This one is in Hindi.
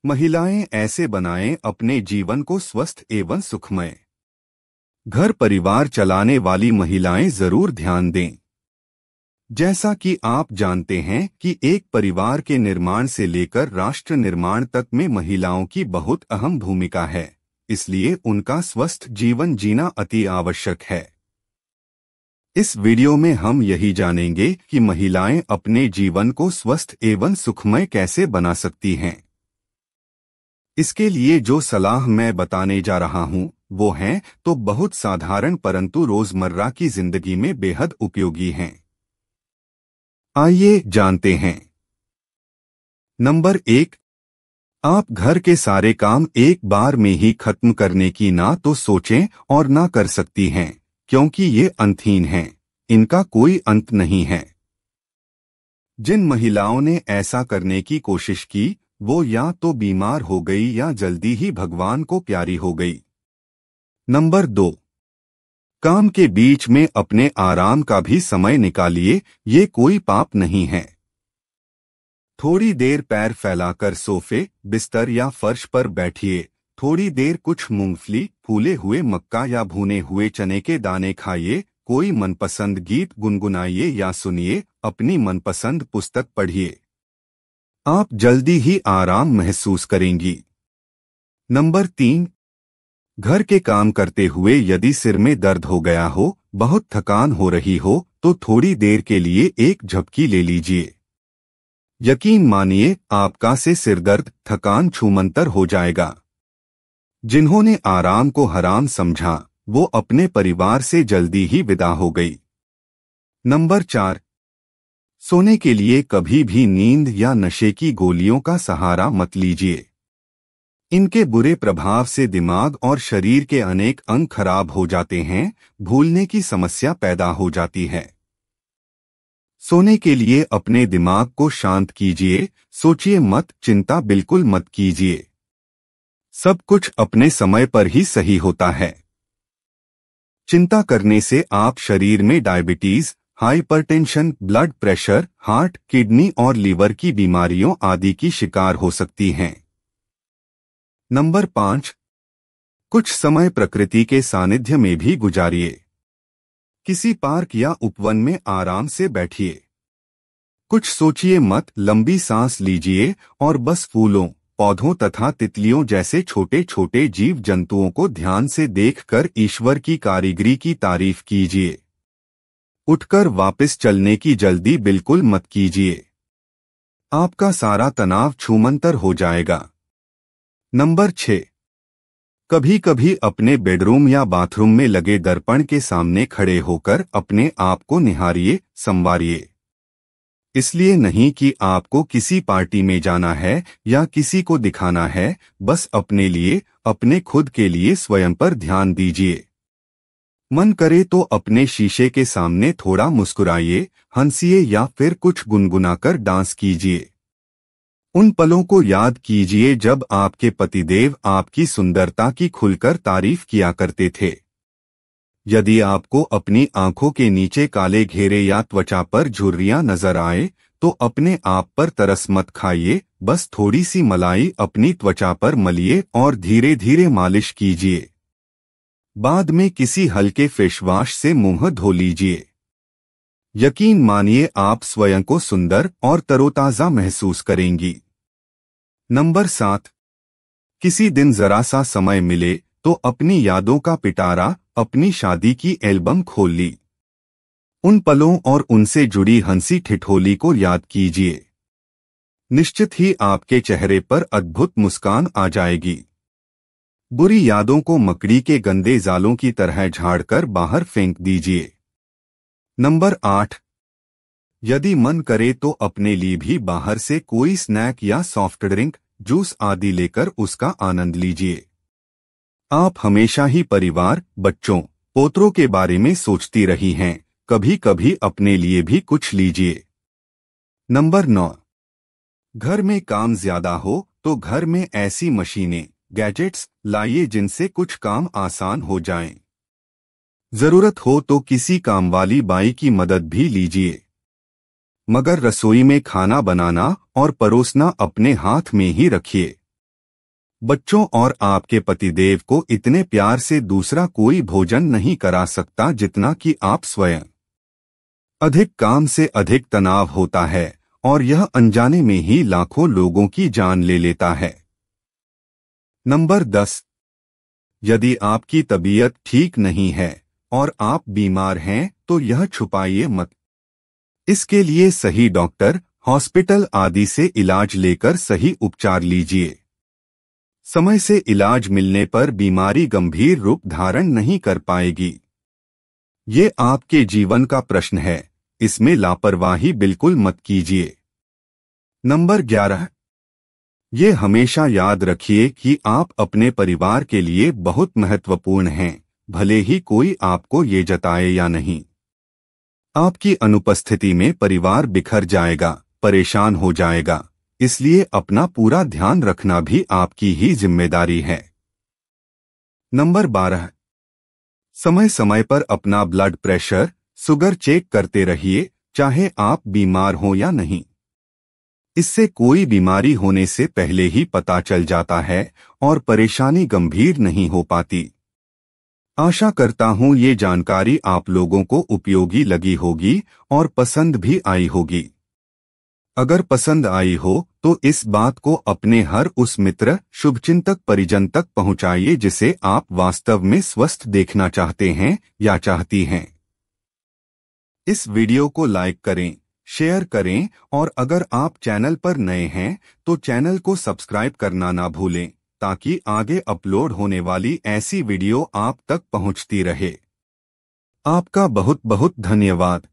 महिलाएं ऐसे बनाएं अपने जीवन को स्वस्थ एवं सुखमय। घर परिवार चलाने वाली महिलाएं जरूर ध्यान दें। जैसा कि आप जानते हैं कि एक परिवार के निर्माण से लेकर राष्ट्र निर्माण तक में महिलाओं की बहुत अहम भूमिका है, इसलिए उनका स्वस्थ जीवन जीना अति आवश्यक है। इस वीडियो में हम यही जानेंगे कि महिलाएं अपने जीवन को स्वस्थ एवं सुखमय कैसे बना सकती हैं। इसके लिए जो सलाह मैं बताने जा रहा हूं, वो हैं तो बहुत साधारण परंतु रोजमर्रा की जिंदगी में बेहद उपयोगी हैं। आइए जानते हैं। नंबर 1, आप घर के सारे काम एक बार में ही खत्म करने की ना तो सोचें और ना कर सकती हैं, क्योंकि ये अंतहीन हैं, इनका कोई अंत नहीं है। जिन महिलाओं ने ऐसा करने की कोशिश की, वो या तो बीमार हो गई या जल्दी ही भगवान को प्यारी हो गई। नंबर 2, काम के बीच में अपने आराम का भी समय निकालिए, ये कोई पाप नहीं है। थोड़ी देर पैर फैलाकर सोफे, बिस्तर या फर्श पर बैठिए, थोड़ी देर कुछ मूंगफली, फूले हुए मक्का या भुने हुए चने के दाने खाइए, कोई मनपसंद गीत गुनगुनाइए या सुनिए, अपनी मनपसंद पुस्तक पढ़िए। आप जल्दी ही आराम महसूस करेंगी। नंबर 3, घर के काम करते हुए यदि सिर में दर्द हो गया हो, बहुत थकान हो रही हो, तो थोड़ी देर के लिए एक झपकी ले लीजिए। यकीन मानिए, आपका से सिरदर्द, थकान छूमंतर हो जाएगा। जिन्होंने आराम को हराम समझा, वो अपने परिवार से जल्दी ही विदा हो गई। नंबर 4, सोने के लिए कभी भी नींद या नशे की गोलियों का सहारा मत लीजिए। इनके बुरे प्रभाव से दिमाग और शरीर के अनेक अंग खराब हो जाते हैं, भूलने की समस्या पैदा हो जाती है। सोने के लिए अपने दिमाग को शांत कीजिए, सोचिए मत, चिंता बिल्कुल मत कीजिए। सब कुछ अपने समय पर ही सही होता है। चिंता करने से आप शरीर में diabetes, hypertension, blood pressure, heart, kidney और लीवर की बीमारियों आदि की शिकार हो सकती हैं। नंबर 5, कुछ समय प्रकृति के सानिध्य में भी गुजारिए। किसी पार्क या उपवन में आराम से बैठिए। कुछ सोचिए मत, लंबी सांस लीजिए और बस फूलों, पौधों तथा तितलियों जैसे छोटे छोटे जीव जंतुओं को ध्यान से देखकर ईश्वर की कारीगरी की तारीफ कीजिए। उठकर वापस चलने की जल्दी बिल्कुल मत कीजिए। आपका सारा तनाव छूमंतर हो जाएगा। नंबर 6, कभी कभी अपने बेडरूम या बाथरूम में लगे दर्पण के सामने खड़े होकर अपने आप को निहारिए, संवारिए। इसलिए नहीं कि आपको किसी पार्टी में जाना है या किसी को दिखाना है, बस अपने लिए, अपने खुद के लिए स्वयं पर ध्यान दीजिए। मन करे तो अपने शीशे के सामने थोड़ा मुस्कुराइए, हंसिए या फिर कुछ गुनगुनाकर डांस कीजिए। उन पलों को याद कीजिए जब आपके पतिदेव आपकी सुंदरता की खुलकर तारीफ किया करते थे। यदि आपको अपनी आंखों के नीचे काले घेरे या त्वचा पर झुर्रियां नजर आए, तो अपने आप पर तरस मत खाइए, बस थोड़ी सी मलाई अपनी त्वचा पर मलिए और धीरे धीरे मालिश कीजिए। बाद में किसी हल्के फेस वॉश से मुंह धो लीजिए। यकीन मानिए, आप स्वयं को सुंदर और तरोताजा महसूस करेंगी। नंबर 7, किसी दिन जरा सा समय मिले तो अपनी यादों का पिटारा, अपनी शादी की एल्बम खोल ली। उन पलों और उनसे जुड़ी हंसी ठिठोली को याद कीजिए। निश्चित ही आपके चेहरे पर अद्भुत मुस्कान आ जाएगी। बुरी यादों को मकड़ी के गंदे जालों की तरह झाड़कर बाहर फेंक दीजिए। नंबर 8, यदि मन करे तो अपने लिए भी बाहर से कोई स्नैक या सॉफ्ट ड्रिंक, जूस आदि लेकर उसका आनंद लीजिए। आप हमेशा ही परिवार, बच्चों, पोतरों के बारे में सोचती रही हैं, कभी कभी अपने लिए भी कुछ लीजिए। नंबर 9, घर में काम ज्यादा हो तो घर में ऐसी मशीनें, गैजेट्स लाइए जिनसे कुछ काम आसान हो जाएं। जरूरत हो तो किसी कामवाली बाई की मदद भी लीजिए। मगर रसोई में खाना बनाना और परोसना अपने हाथ में ही रखिए। बच्चों और आपके पतिदेव को इतने प्यार से दूसरा कोई भोजन नहीं करा सकता जितना कि आप स्वयं। अधिक काम से अधिक तनाव होता है और यह अनजाने में ही लाखों लोगों की जान ले लेता है। नंबर 10। यदि आपकी तबीयत ठीक नहीं है और आप बीमार हैं तो यह छुपाइए मत। इसके लिए सही डॉक्टर, हॉस्पिटल आदि से इलाज लेकर सही उपचार लीजिए। समय से इलाज मिलने पर बीमारी गंभीर रूप धारण नहीं कर पाएगी। ये आपके जीवन का प्रश्न है, इसमें लापरवाही बिल्कुल मत कीजिए। नंबर 11। ये हमेशा याद रखिए कि आप अपने परिवार के लिए बहुत महत्वपूर्ण हैं, भले ही कोई आपको ये जताए या नहीं। आपकी अनुपस्थिति में परिवार बिखर जाएगा, परेशान हो जाएगा, इसलिए अपना पूरा ध्यान रखना भी आपकी ही जिम्मेदारी है। नंबर 12। समय समय पर अपना ब्लड प्रेशर, शुगर चेक करते रहिए, चाहे आप बीमार हो या नहीं। इससे कोई बीमारी होने से पहले ही पता चल जाता है और परेशानी गंभीर नहीं हो पाती। आशा करता हूं ये जानकारी आप लोगों को उपयोगी लगी होगी और पसंद भी आई होगी। अगर पसंद आई हो तो इस बात को अपने हर उस मित्र, शुभचिंतक, परिजन तक पहुंचाइए जिसे आप वास्तव में स्वस्थ देखना चाहते हैं या चाहती हैं। इस वीडियो को लाइक करें, शेयर करें और अगर आप चैनल पर नए हैं तो चैनल को सब्सक्राइब करना ना भूलें ताकि आगे अपलोड होने वाली ऐसी वीडियो आप तक पहुंचती रहे। आपका बहुत बहुत धन्यवाद।